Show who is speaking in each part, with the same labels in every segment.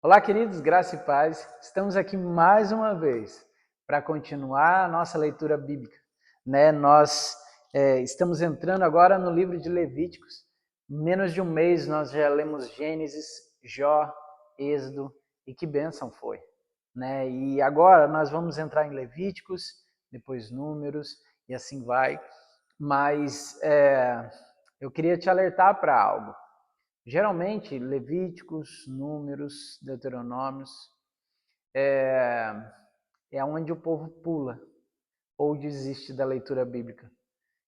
Speaker 1: Olá, queridos, graça e paz. Estamos aqui mais uma vez para continuar a nossa leitura bíblica. Nós estamos entrando agora no livro de Levíticos. Em menos de um mês nós já lemos Gênesis, Jó, Êxodo e que bênção foi. E agora nós vamos entrar em Levíticos, depois Números e assim vai. Mas eu queria te alertar para algo. Geralmente, Levíticos, Números, Deuteronômios, é onde o povo pula ou desiste da leitura bíblica.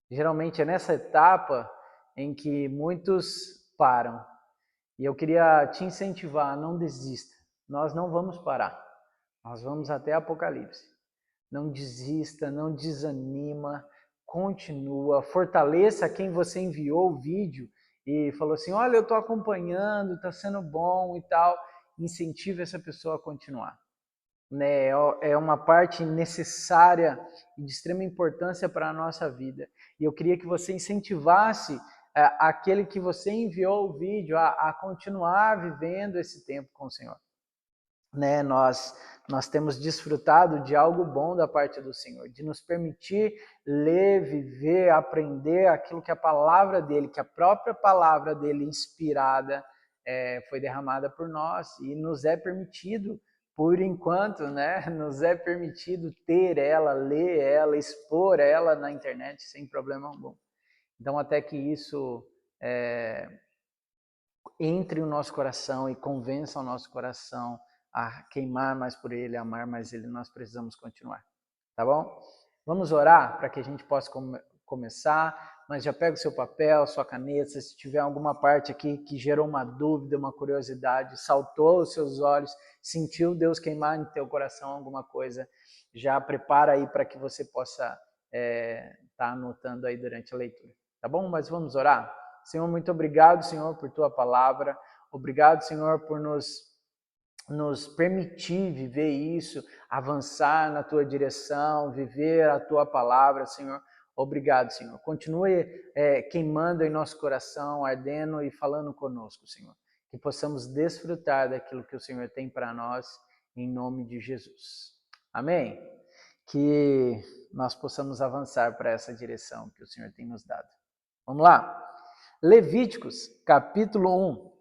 Speaker 1: Geralmente é nessa etapa em que muitos param. E eu queria te incentivar, não desista. Nós não vamos parar. Nós vamos até Apocalipse. Não desista, não desanima, continua, fortaleça quem você enviou o vídeo e falou assim, olha, eu estou acompanhando, está sendo bom e tal. Incentive essa pessoa a continuar. É uma parte necessária e de extrema importância para a nossa vida. E eu queria que você incentivasse aquele que você enviou o vídeo a continuar vivendo esse tempo com o Senhor. Nós temos desfrutado de algo bom da parte do Senhor, de nos permitir ler, viver, aprender aquilo que a palavra dele, que a própria palavra dele inspirada foi derramada por nós e nos é permitido, por enquanto, nos é permitido ter ela, ler ela, expor ela na internet sem problema algum. Então, até que isso entre o nosso coração e convença o nosso coração a queimar mais por ele, a amar mais ele, nós precisamos continuar, tá bom? Vamos orar para que a gente possa começar, mas já pega o seu papel, sua caneta, se tiver alguma parte aqui que gerou uma dúvida, uma curiosidade, saltou aos seus olhos, sentiu Deus queimar no teu coração alguma coisa, já prepara aí para que você possa tá anotando aí durante a leitura, tá bom? Mas vamos orar? Senhor, muito obrigado, Senhor, por tua palavra, obrigado, Senhor, por nos permitir viver isso, avançar na tua direção, viver a tua palavra, Senhor. Obrigado, Senhor. Continue queimando em nosso coração, ardendo e falando conosco, Senhor. Que possamos desfrutar daquilo que o Senhor tem para nós, em nome de Jesus. Amém? Que nós possamos avançar para essa direção que o Senhor tem nos dado. Vamos lá? Levíticos, capítulo 1.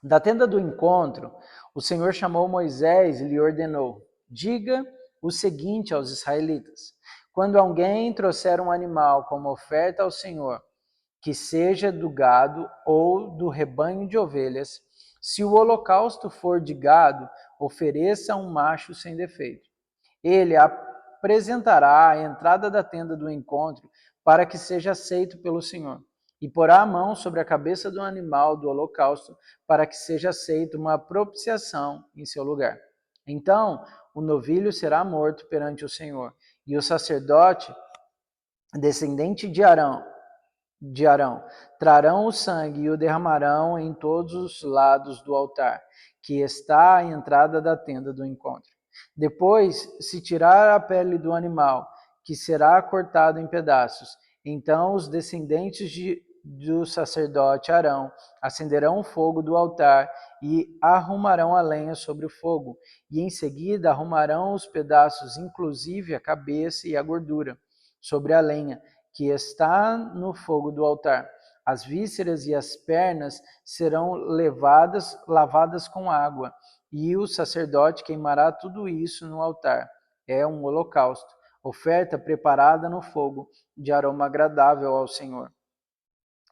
Speaker 1: Da tenda do encontro, o Senhor chamou Moisés e lhe ordenou: diga o seguinte aos israelitas: quando alguém trouxer um animal como oferta ao Senhor, que seja do gado ou do rebanho de ovelhas, se o holocausto for de gado, ofereça um macho sem defeito. Ele apresentará à entrada da tenda do encontro para que seja aceito pelo Senhor. E porá a mão sobre a cabeça do animal do holocausto, para que seja aceita uma propiciação em seu lugar. Então, o novilho será morto perante o Senhor, e o sacerdote, descendente de Arão, trarão o sangue e o derramarão em todos os lados do altar, que está à entrada da tenda do encontro. Depois se tirar a pele do animal, que será cortado em pedaços. Então os descendentes do sacerdote Arão acenderão o fogo do altar e arrumarão a lenha sobre o fogo, e em seguida arrumarão os pedaços, inclusive a cabeça e a gordura, sobre a lenha que está no fogo do altar. As vísceras e as pernas serão lavadas com água, e o sacerdote queimará tudo isso no altar. É um holocausto, oferta preparada no fogo, de aroma agradável ao Senhor.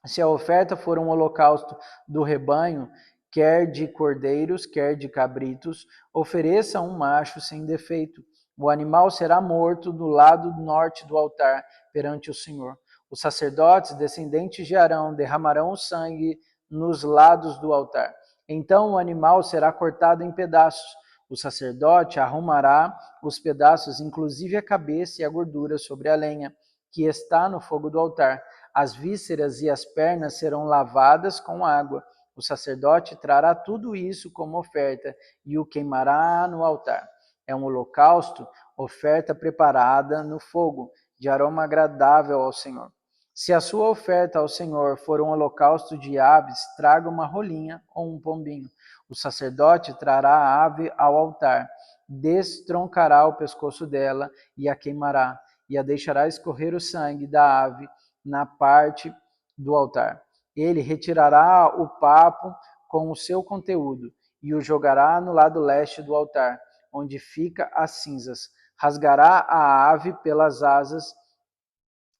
Speaker 1: Se a oferta for um holocausto do rebanho, quer de cordeiros, quer de cabritos, ofereça um macho sem defeito. O animal será morto do lado norte do altar, perante o Senhor. Os sacerdotes, descendentes de Arão, derramarão o sangue nos lados do altar. Então o animal será cortado em pedaços. O sacerdote arrumará os pedaços, inclusive a cabeça e a gordura, sobre a lenha, que está no fogo do altar. As vísceras e as pernas serão lavadas com água. O sacerdote trará tudo isso como oferta e o queimará no altar. É um holocausto, oferta preparada no fogo, de aroma agradável ao Senhor. Se a sua oferta ao Senhor for um holocausto de aves, traga uma rolinha ou um pombinho. O sacerdote trará a ave ao altar, destroncará o pescoço dela e a queimará, e a deixará escorrer o sangue da ave na parte do altar. Ele retirará o papo com o seu conteúdo e o jogará no lado leste do altar, onde fica as cinzas. Rasgará a ave pelas asas,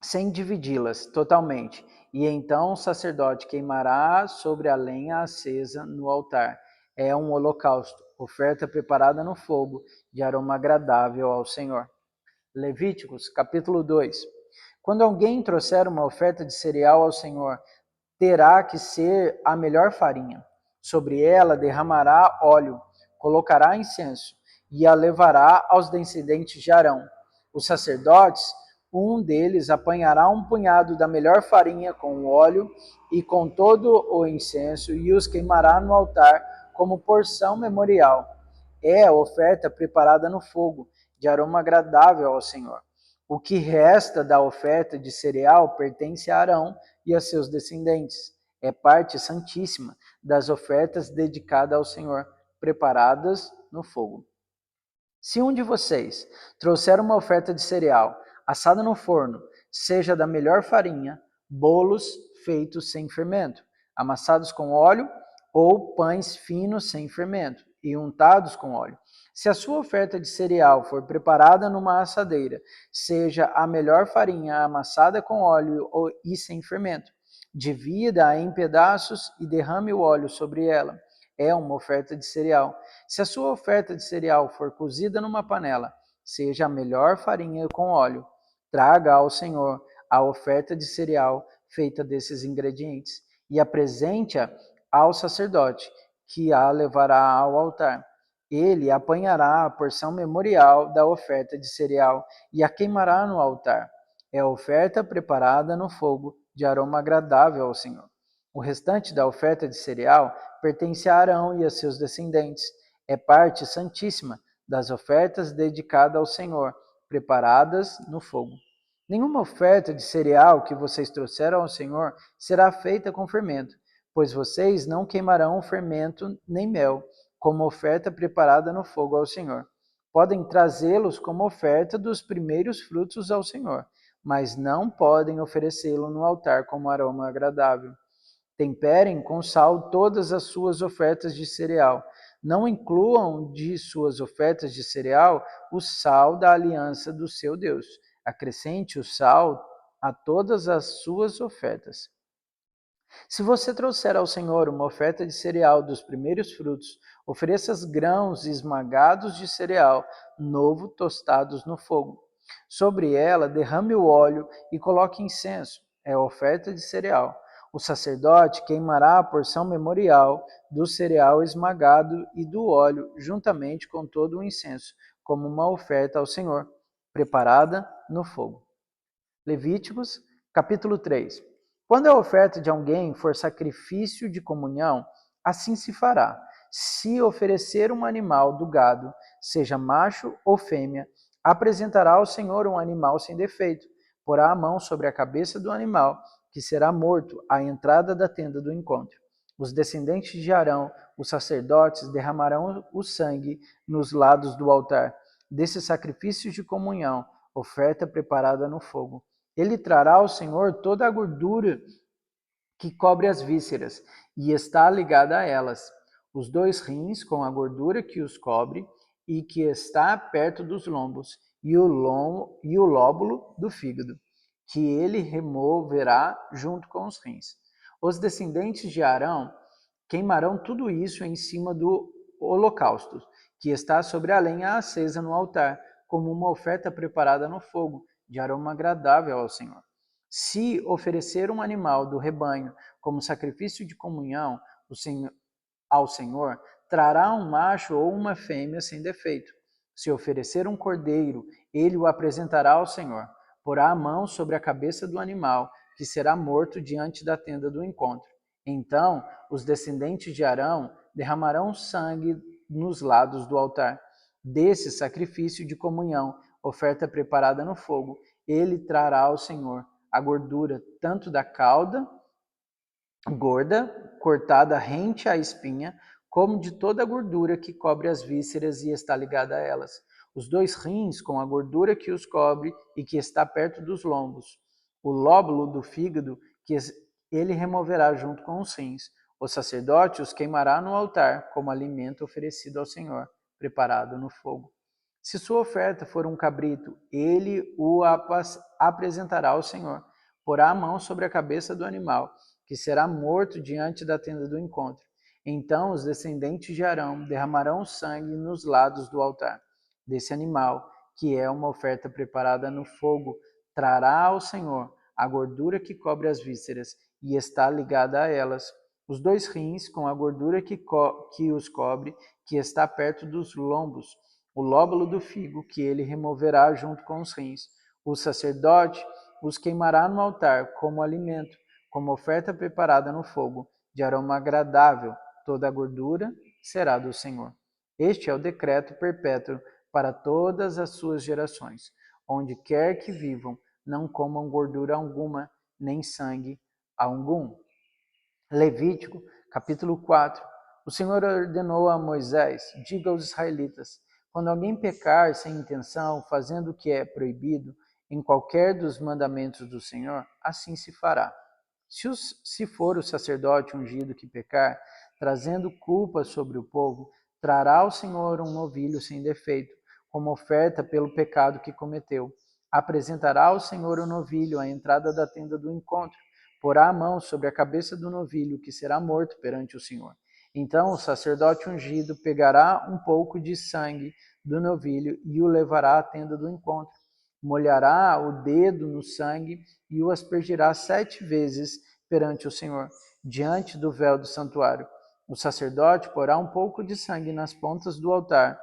Speaker 1: sem dividi-las totalmente, e então o sacerdote queimará sobre a lenha acesa no altar. É um holocausto, oferta preparada no fogo, de aroma agradável ao Senhor. Levíticos, capítulo 2. Quando alguém trouxer uma oferta de cereal ao Senhor, terá que ser a melhor farinha. Sobre ela derramará óleo, colocará incenso e a levará aos descendentes de Arão. Os sacerdotes, um deles apanhará um punhado da melhor farinha com o óleo e com todo o incenso e os queimará no altar como porção memorial. É a oferta preparada no fogo, de aroma agradável ao Senhor. O que resta da oferta de cereal pertence a Arão e a seus descendentes. É parte santíssima das ofertas dedicadas ao Senhor, preparadas no fogo. Se um de vocês trouxer uma oferta de cereal assada no forno, seja da melhor farinha, bolos feitos sem fermento, amassados com óleo, ou pães finos sem fermento e untados com óleo. Se a sua oferta de cereal for preparada numa assadeira, seja a melhor farinha amassada com óleo e sem fermento, divida-a em pedaços e derrame o óleo sobre ela. É uma oferta de cereal. Se a sua oferta de cereal for cozida numa panela, seja a melhor farinha com óleo, traga ao Senhor a oferta de cereal feita desses ingredientes e apresente-a ao sacerdote, que a levará ao altar. Ele apanhará a porção memorial da oferta de cereal e a queimará no altar. É a oferta preparada no fogo, de aroma agradável ao Senhor. O restante da oferta de cereal pertence a Arão e a seus descendentes. É parte santíssima das ofertas dedicadas ao Senhor, preparadas no fogo. Nenhuma oferta de cereal que vocês trouxeram ao Senhor será feita com fermento, pois vocês não queimarão fermento nem mel, como oferta preparada no fogo ao Senhor. Podem trazê-los como oferta dos primeiros frutos ao Senhor, mas não podem oferecê-lo no altar como aroma agradável. Temperem com sal todas as suas ofertas de cereal. Não incluam de suas ofertas de cereal o sal da aliança do seu Deus. Acrescente o sal a todas as suas ofertas. Se você trouxer ao Senhor uma oferta de cereal dos primeiros frutos, ofereça grãos esmagados de cereal novo tostados no fogo. Sobre ela derrame o óleo e coloque incenso. É a oferta de cereal. O sacerdote queimará a porção memorial do cereal esmagado e do óleo, juntamente com todo o incenso, como uma oferta ao Senhor, preparada no fogo. Levíticos, capítulo 3. Quando a oferta de alguém for sacrifício de comunhão, assim se fará. Se oferecer um animal do gado, seja macho ou fêmea, apresentará ao Senhor um animal sem defeito. Porá a mão sobre a cabeça do animal, que será morto à entrada da tenda do encontro. Os descendentes de Arão, os sacerdotes, derramarão o sangue nos lados do altar, desse sacrifício de comunhão, oferta preparada no fogo. Ele trará ao Senhor toda a gordura que cobre as vísceras e está ligada a elas, os 2 rins com a gordura que os cobre e que está perto dos lombos, e o lóbulo do fígado, que ele removerá junto com os rins. Os descendentes de Arão queimarão tudo isso em cima do holocausto, que está sobre a lenha acesa no altar, como uma oferta preparada no fogo, de aroma agradável ao Senhor. Se oferecer um animal do rebanho como sacrifício de comunhão ao Senhor, trará um macho ou uma fêmea sem defeito. Se oferecer um cordeiro, ele o apresentará ao Senhor. Porá a mão sobre a cabeça do animal, que será morto diante da tenda do encontro. Então, os descendentes de Arão derramarão sangue nos lados do altar. Desse sacrifício de comunhão, oferta preparada no fogo, ele trará ao Senhor a gordura tanto da cauda gorda, cortada rente à espinha, como de toda a gordura que cobre as vísceras e está ligada a elas, os 2 rins com a gordura que os cobre e que está perto dos lombos, o lóbulo do fígado que ele removerá junto com os rins. O sacerdote os queimará no altar como alimento oferecido ao Senhor, preparado no fogo. Se sua oferta for um cabrito, ele o apresentará ao Senhor. Porá a mão sobre a cabeça do animal, que será morto diante da tenda do encontro. Então os descendentes de Arão derramarão sangue nos lados do altar desse animal, que é uma oferta preparada no fogo, trará ao Senhor a gordura que cobre as vísceras e está ligada a elas, os 2 rins com a gordura que os cobre, que está perto dos lombos, o lóbulo do figo que ele removerá junto com os rins. O sacerdote os queimará no altar como alimento, como oferta preparada no fogo, de aroma agradável. Toda a gordura será do Senhor. Este é o decreto perpétuo para todas as suas gerações. Onde quer que vivam, não comam gordura alguma, nem sangue algum. Levítico, capítulo 4. O Senhor ordenou a Moisés: diga aos israelitas, quando alguém pecar sem intenção, fazendo o que é proibido, em qualquer dos mandamentos do Senhor, assim se fará. Se for o sacerdote ungido que pecar, trazendo culpa sobre o povo, trará ao Senhor um novilho sem defeito, como oferta pelo pecado que cometeu. Apresentará ao Senhor o novilho à entrada da tenda do encontro. Porá a mão sobre a cabeça do novilho, que será morto perante o Senhor. Então o sacerdote ungido pegará um pouco de sangue do novilho e o levará à tenda do encontro. Molhará o dedo no sangue e o aspergirá 7 vezes perante o Senhor, diante do véu do santuário. O sacerdote porá um pouco de sangue nas pontas do altar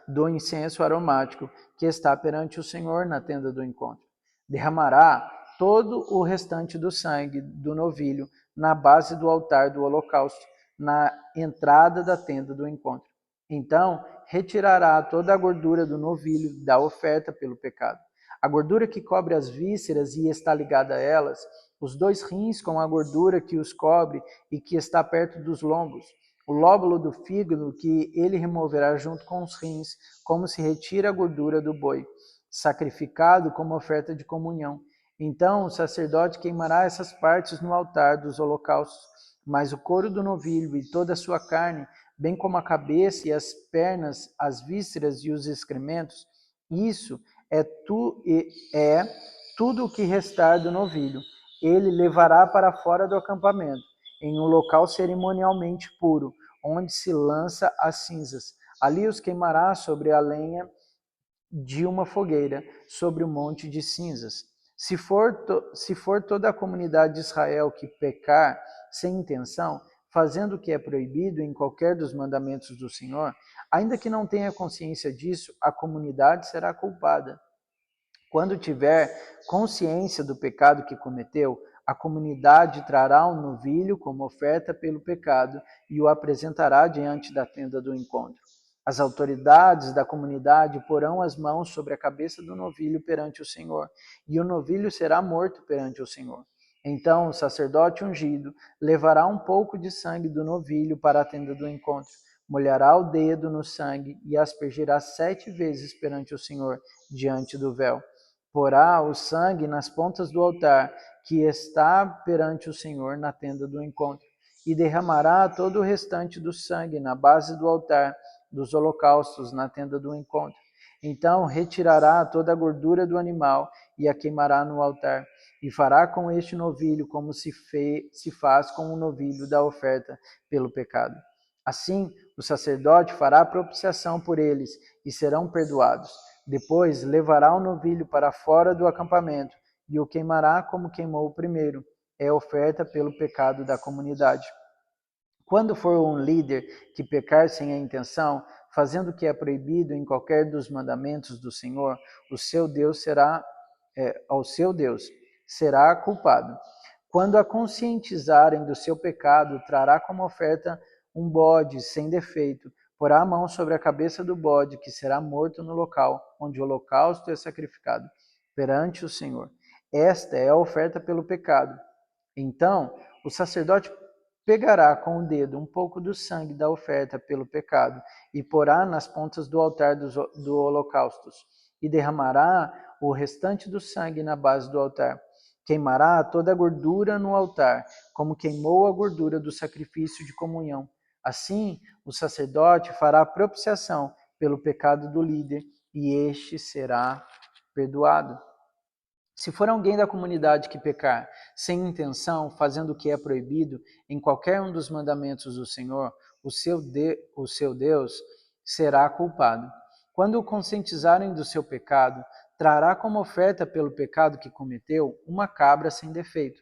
Speaker 1: do incenso aromático que está perante o Senhor na tenda do encontro. Derramará todo o restante do sangue do novilho na base do altar do holocausto, na entrada da tenda do encontro. Então, retirará toda a gordura do novilho da oferta pelo pecado. A gordura que cobre as vísceras e está ligada a elas, os 2 rins com a gordura que os cobre e que está perto dos lombos, o lóbulo do fígado que ele removerá junto com os rins, como se retira a gordura do boi, sacrificado como oferta de comunhão. Então o sacerdote queimará essas partes no altar dos holocaustos, mas o couro do novilho e toda a sua carne, bem como a cabeça e as pernas, as vísceras e os excrementos, isso é tudo o que restar do novilho. Ele levará para fora do acampamento, em um local cerimonialmente puro, onde se lança as cinzas. Ali os queimará sobre a lenha de uma fogueira, sobre o monte de cinzas. Se for toda a comunidade de Israel que pecar sem intenção, fazendo o que é proibido em qualquer dos mandamentos do Senhor, ainda que não tenha consciência disso, a comunidade será culpada. Quando tiver consciência do pecado que cometeu, a comunidade trará um novilho como oferta pelo pecado e o apresentará diante da tenda do encontro. As autoridades da comunidade porão as mãos sobre a cabeça do novilho perante o Senhor, e o novilho será morto perante o Senhor. Então o sacerdote ungido levará um pouco de sangue do novilho para a tenda do encontro, molhará o dedo no sangue e aspergirá 7 vezes perante o Senhor, diante do véu. Porá o sangue nas pontas do altar que está perante o Senhor na tenda do encontro, e derramará todo o restante do sangue na base do altar dos holocaustos na tenda do encontro. Então retirará toda a gordura do animal e a queimará no altar, e fará com este novilho como se faz com o novilho da oferta pelo pecado. Assim, o sacerdote fará propiciação por eles, e serão perdoados. Depois levará o novilho para fora do acampamento e o queimará como queimou o primeiro. É oferta pelo pecado da comunidade. Quando for um líder que pecar sem a intenção, fazendo o que é proibido em qualquer dos mandamentos do Senhor, ao seu Deus será culpado. Quando a conscientizarem do seu pecado, trará como oferta um bode sem defeito, porá a mão sobre a cabeça do bode, que será morto no local onde o holocausto é sacrificado, perante o Senhor. Esta é a oferta pelo pecado. Então, o sacerdote pegará com o dedo um pouco do sangue da oferta pelo pecado e porá nas pontas do altar do holocaustos, e derramará o restante do sangue na base do altar. Queimará toda a gordura no altar, como queimou a gordura do sacrifício de comunhão. Assim, o sacerdote fará propiciação pelo pecado do líder, e este será perdoado. Se for alguém da comunidade que pecar sem intenção, fazendo o que é proibido em qualquer um dos mandamentos do Senhor, o seu Deus, será culpado. Quando o conscientizarem do seu pecado, trará como oferta pelo pecado que cometeu uma cabra sem defeito.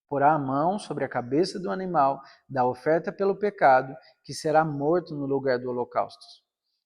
Speaker 1: Porá a mão sobre a cabeça do animal da oferta pelo pecado, que será morto no lugar do holocausto.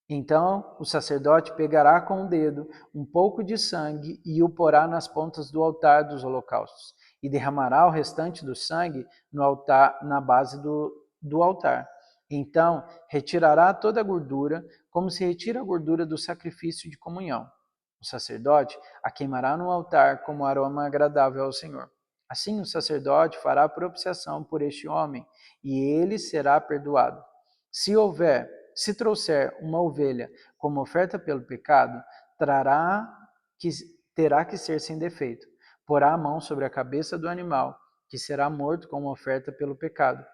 Speaker 1: Então o sacerdote pegará com o dedo um pouco de sangue e o porá nas pontas do altar dos holocaustos, e derramará o restante do sangue no altar, na base do altar. Então retirará toda a gordura, como se retira a gordura do sacrifício de comunhão. O sacerdote a queimará no altar como aroma agradável ao Senhor. Assim o sacerdote fará propiciação por este homem, e ele será perdoado. Se trouxer uma ovelha como oferta pelo pecado, terá que ser sem defeito. Porá a mão sobre a cabeça do animal, que será morto como oferta pelo pecado,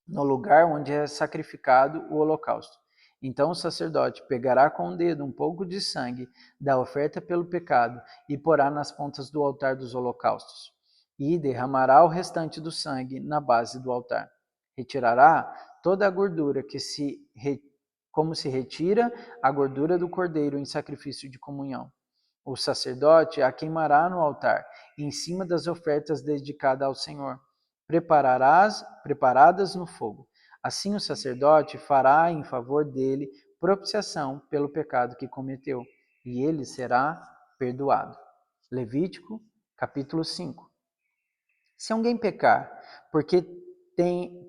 Speaker 1: no lugar onde é sacrificado o holocausto. Então o sacerdote pegará com o dedo um pouco de sangue da oferta pelo pecado e porá nas pontas do altar dos holocaustos, e derramará o restante do sangue na base do altar. Retirará toda a gordura como se retira a gordura do cordeiro em sacrifício de comunhão. O sacerdote a queimará no altar, em cima das ofertas dedicadas ao Senhor, preparadas no fogo. Assim o sacerdote fará em favor dele propiciação pelo pecado que cometeu, e ele será perdoado. Levítico, capítulo 5. Se alguém pecar, porque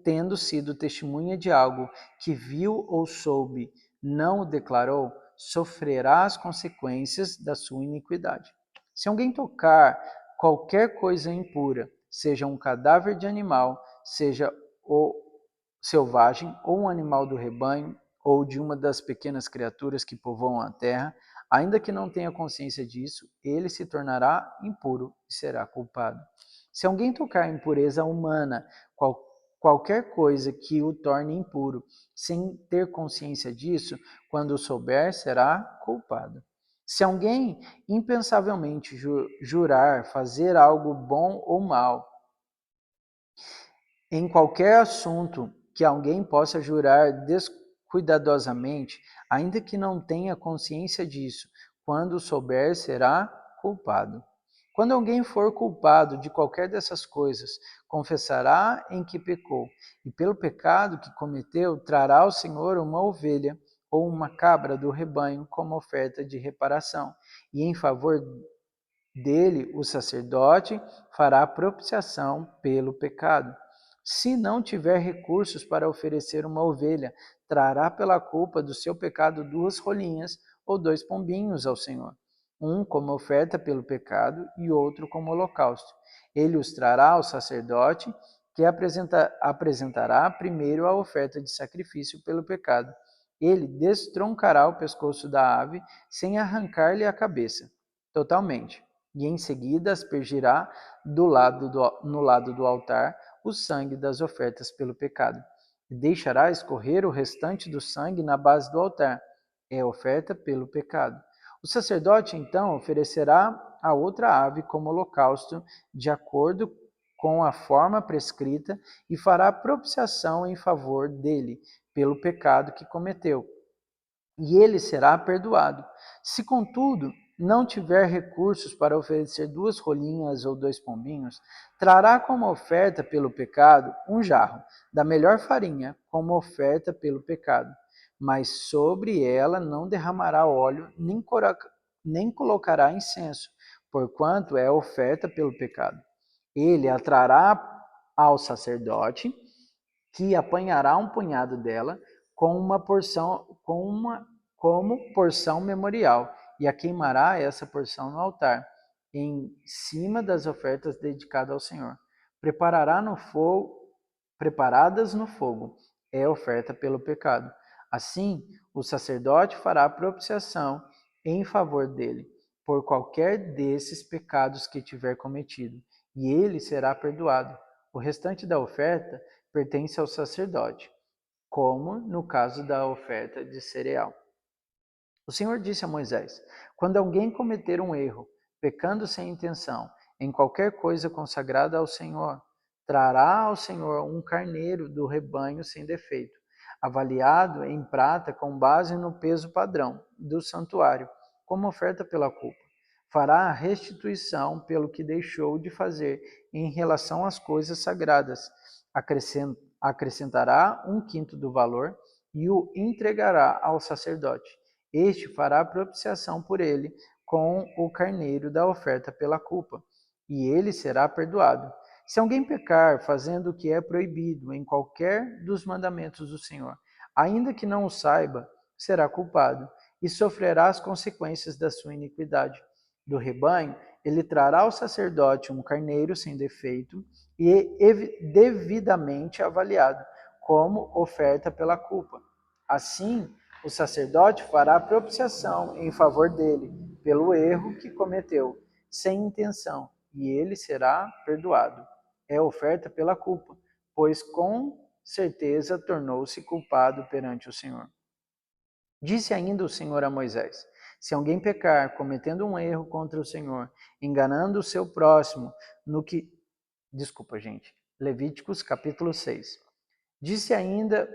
Speaker 1: tendo sido testemunha de algo que viu ou soube, não o declarou, sofrerá as consequências da sua iniquidade. Se alguém tocar qualquer coisa impura, seja um cadáver de animal, seja o selvagem, ou um animal do rebanho, ou de uma das pequenas criaturas que povoam a terra, ainda que não tenha consciência disso, ele se tornará impuro e será culpado. Se alguém tocar impureza humana, qualquer coisa que o torne impuro, sem ter consciência disso, quando o souber, será culpado. Se alguém impensavelmente jurar fazer algo bom ou mal, em qualquer assunto que alguém possa jurar descuidadosamente, ainda que não tenha consciência disso, quando souber, será culpado. Quando alguém for culpado de qualquer dessas coisas, confessará em que pecou, e pelo pecado que cometeu, trará ao Senhor uma ovelha ou uma cabra do rebanho como oferta de reparação, e em favor dele o sacerdote fará propiciação pelo pecado. Se não tiver recursos para oferecer uma ovelha, trará pela culpa do seu pecado 2 rolinhas ou 2 pombinhos ao Senhor, um como oferta pelo pecado e outro como holocausto. Ele os trará ao sacerdote, que apresentará primeiro a oferta de sacrifício pelo pecado. Ele destroncará o pescoço da ave sem arrancar-lhe a cabeça totalmente, e em seguida aspergirá no lado do altar o sangue das ofertas pelo pecado, e deixará escorrer o restante do sangue na base do altar. É oferta pelo pecado. O sacerdote então oferecerá a outra ave como holocausto, de acordo com a forma prescrita, e fará propiciação em favor dele, pelo pecado que cometeu, e ele será perdoado. Se, contudo, não tiver recursos para oferecer 2 rolinhas ou 2 pombinhos, trará como oferta pelo pecado um jarro da melhor farinha, como oferta pelo pecado. Mas sobre ela não derramará óleo, nem colocará incenso, porquanto é oferta pelo pecado. Ele a trará ao sacerdote, que apanhará um punhado dela como porção memorial, e a queimará essa porção no altar, em cima das ofertas dedicadas ao Senhor. Preparará no fogo preparadas no fogo, é oferta pelo pecado. Assim, o sacerdote fará propiciação em favor dele, por qualquer desses pecados que tiver cometido, e ele será perdoado. O restante da oferta pertence ao sacerdote, como no caso da oferta de cereal. O Senhor disse a Moisés: quando alguém cometer um erro, pecando sem intenção, em qualquer coisa consagrada ao Senhor, trará ao Senhor um carneiro do rebanho sem defeito, avaliado em prata com base no peso padrão do santuário, como oferta pela culpa. Fará a restituição pelo que deixou de fazer em relação às coisas sagradas. Acrescentará um quinto do valor e o entregará ao sacerdote. Este fará propiciação por ele com o carneiro da oferta pela culpa, e ele será perdoado. Se alguém pecar fazendo o que é proibido em qualquer dos mandamentos do Senhor, ainda que não o saiba, será culpado e sofrerá as consequências da sua iniquidade. Do rebanho, ele trará ao sacerdote um carneiro sem defeito e devidamente avaliado, como oferta pela culpa. Assim, o sacerdote fará propiciação em favor dele, pelo erro que cometeu, sem intenção, e ele será perdoado. É oferta pela culpa, pois com certeza tornou-se culpado perante o Senhor. Disse ainda o Senhor a Moisés: se alguém pecar, cometendo um erro contra o Senhor, enganando o seu próximo no que... Desculpa, gente. Levíticos capítulo 6. Disse ainda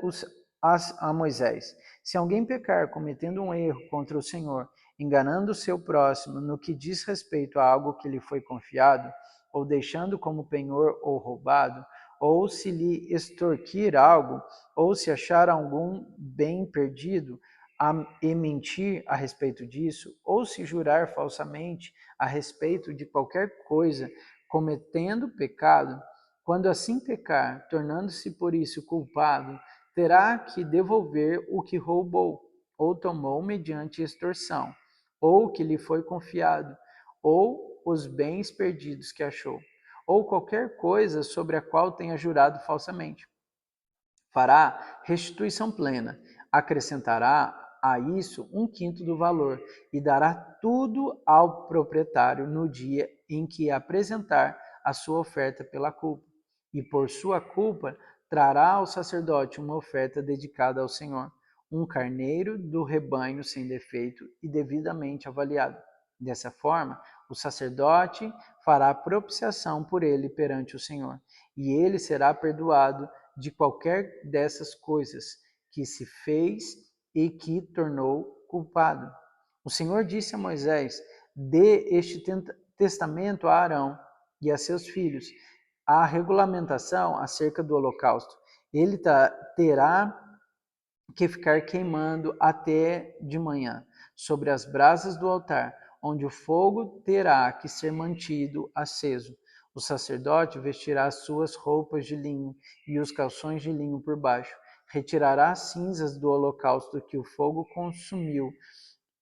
Speaker 1: a Moisés: se alguém pecar cometendo um erro contra o Senhor, enganando o seu próximo no que diz respeito a algo que lhe foi confiado, ou deixando como penhor ou roubado, ou se lhe extorquir algo, ou se achar algum bem perdido e mentir a respeito disso, ou se jurar falsamente a respeito de qualquer coisa, cometendo pecado, quando assim pecar, tornando-se por isso culpado, terá que devolver o que roubou, ou tomou mediante extorsão, ou que lhe foi confiado, ou os bens perdidos que achou, ou qualquer coisa sobre a qual tenha jurado falsamente. Fará restituição plena, acrescentará a isso um quinto do valor e dará tudo ao proprietário no dia em que apresentar a sua oferta pela culpa. E por sua culpa trará ao sacerdote uma oferta dedicada ao Senhor, um carneiro do rebanho sem defeito e devidamente avaliado. Dessa forma, o sacerdote fará propiciação por ele perante o Senhor, e ele será perdoado de qualquer dessas coisas que se fez e que tornou culpado. O Senhor disse a Moisés: dê este testamento a Arão e a seus filhos, a regulamentação acerca do holocausto. Ele terá que ficar queimando até de manhã, sobre as brasas do altar, onde o fogo terá que ser mantido aceso. O sacerdote vestirá as suas roupas de linho e os calções de linho por baixo. Retirará as cinzas do holocausto que o fogo consumiu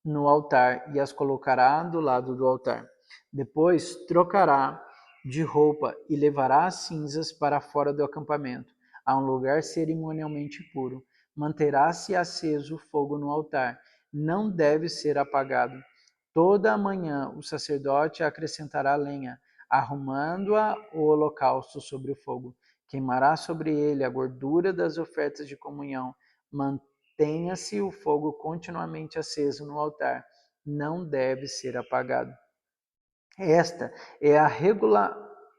Speaker 1: no altar e as colocará do lado do altar. Depois trocará de roupa e levará as cinzas para fora do acampamento, a um lugar cerimonialmente puro. Manterá-se aceso o fogo no altar, não deve ser apagado. Toda a manhã o sacerdote acrescentará lenha, arrumando-a o holocausto sobre o fogo. Queimará sobre ele a gordura das ofertas de comunhão. Mantenha-se o fogo continuamente aceso no altar, não deve ser apagado. Esta é a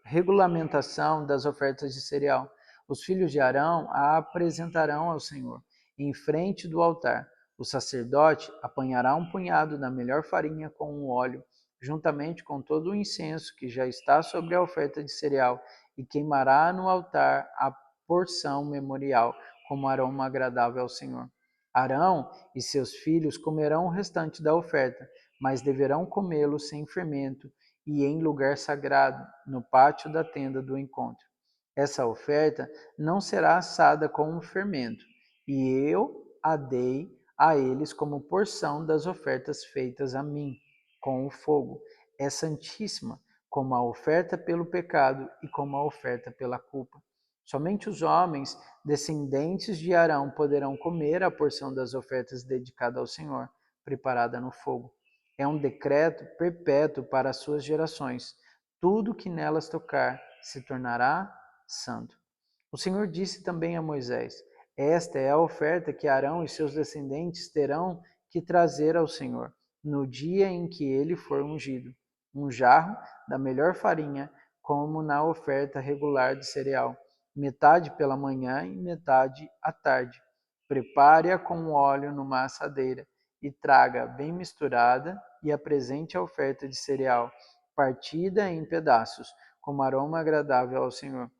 Speaker 1: regulamentação das ofertas de cereal. Os filhos de Arão a apresentarão ao Senhor, em frente do altar. O sacerdote apanhará um punhado da melhor farinha com o óleo, juntamente com todo o incenso que já está sobre a oferta de cereal, e queimará no altar a porção memorial, como aroma agradável ao Senhor. Arão e seus filhos comerão o restante da oferta, mas deverão comê-lo sem fermento e em lugar sagrado, no pátio da tenda do encontro. Essa oferta não será assada com um fermento, e eu a dei a eles como porção das ofertas feitas a mim, com o fogo. É santíssima, como a oferta pelo pecado e como a oferta pela culpa. Somente os homens descendentes de Arão poderão comer a porção das ofertas dedicada ao Senhor, preparada no fogo. É um decreto perpétuo para as suas gerações. Tudo que nelas tocar se tornará santo. O Senhor disse também a Moisés: esta é a oferta que Arão e seus descendentes terão que trazer ao Senhor, no dia em que ele for ungido. Um jarro da melhor farinha, como na oferta regular de cereal, metade pela manhã e metade à tarde. Prepare-a com óleo numa assadeira e traga bem misturada e apresente a oferta de cereal, partida em pedaços, como aroma agradável ao Senhor.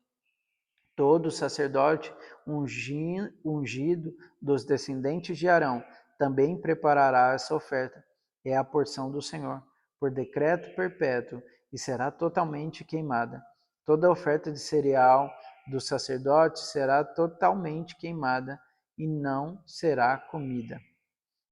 Speaker 1: Todo sacerdote ungido dos descendentes de Arão também preparará essa oferta. É a porção do Senhor, por decreto perpétuo, e será totalmente queimada. Toda oferta de cereal do sacerdote será totalmente queimada e não será comida.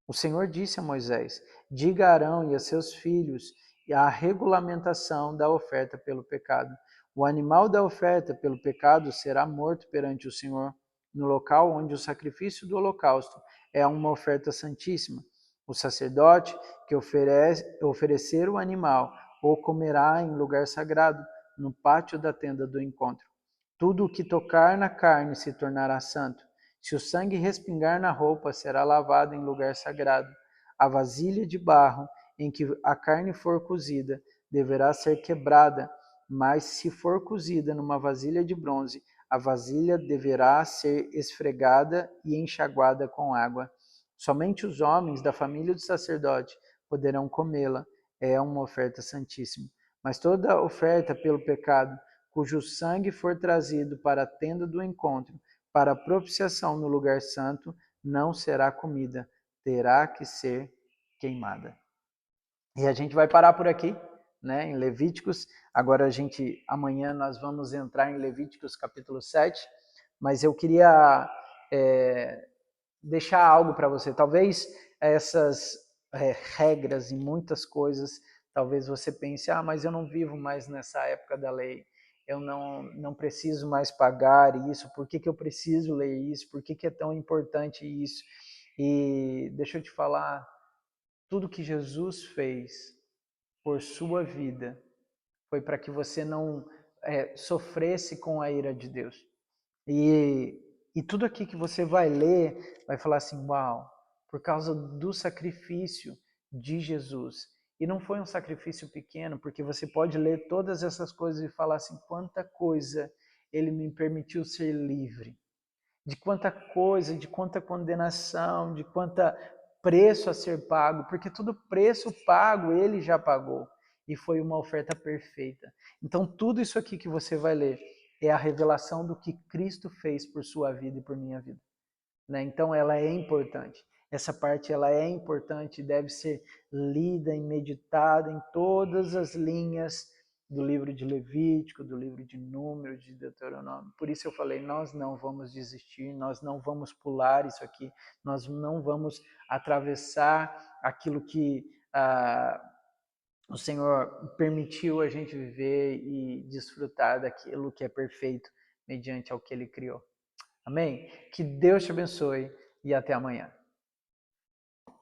Speaker 1: O Senhor disse a Moisés: diga a Arão e a seus filhos a regulamentação da oferta pelo pecado. O animal da oferta pelo pecado será morto perante o Senhor, no local onde o sacrifício do holocausto é uma oferta santíssima. O sacerdote que oferecer o animal o comerá em lugar sagrado, no pátio da tenda do encontro. Tudo o que tocar na carne se tornará santo. Se o sangue respingar na roupa, será lavado em lugar sagrado. A vasilha de barro em que a carne for cozida deverá ser quebrada, mas se for cozida numa vasilha de bronze, a vasilha deverá ser esfregada e enxaguada com água. Somente os homens da família do sacerdote poderão comê-la. É uma oferta santíssima. Mas toda oferta pelo pecado, cujo sangue for trazido para a tenda do encontro, para a propiciação no lugar santo, não será comida, terá que ser queimada. E a gente vai parar por aqui, né, em Levíticos. Agora amanhã nós vamos entrar em Levíticos capítulo 7, mas eu queria deixar algo para você. Talvez essas regras e muitas coisas, talvez você pense, mas eu não vivo mais nessa época da lei, eu não preciso mais pagar isso, por que eu preciso ler isso, por que é tão importante isso? E deixa eu te falar, tudo que Jesus fez por sua vida foi para que você não sofresse com a ira de Deus. E tudo aqui que você vai ler, vai falar assim, uau, por causa do sacrifício de Jesus. E não foi um sacrifício pequeno, porque você pode ler todas essas coisas e falar assim, quanta coisa ele me permitiu ser livre. De quanta coisa, de quanta condenação, de quanta preço a ser pago, porque todo preço pago ele já pagou. E foi uma oferta perfeita. Então tudo isso aqui que você vai ler é a revelação do que Cristo fez por sua vida e por minha vida. Né? Então ela é importante. Essa parte ela é importante, deve ser lida e meditada em todas as linhas do livro de Levítico, do livro de Números, de Deuteronômio. Por isso eu falei, nós não vamos desistir, nós não vamos pular isso aqui, nós não vamos atravessar aquilo que o Senhor permitiu a gente viver e desfrutar daquilo que é perfeito mediante ao que Ele criou. Amém? Que Deus te abençoe e até amanhã.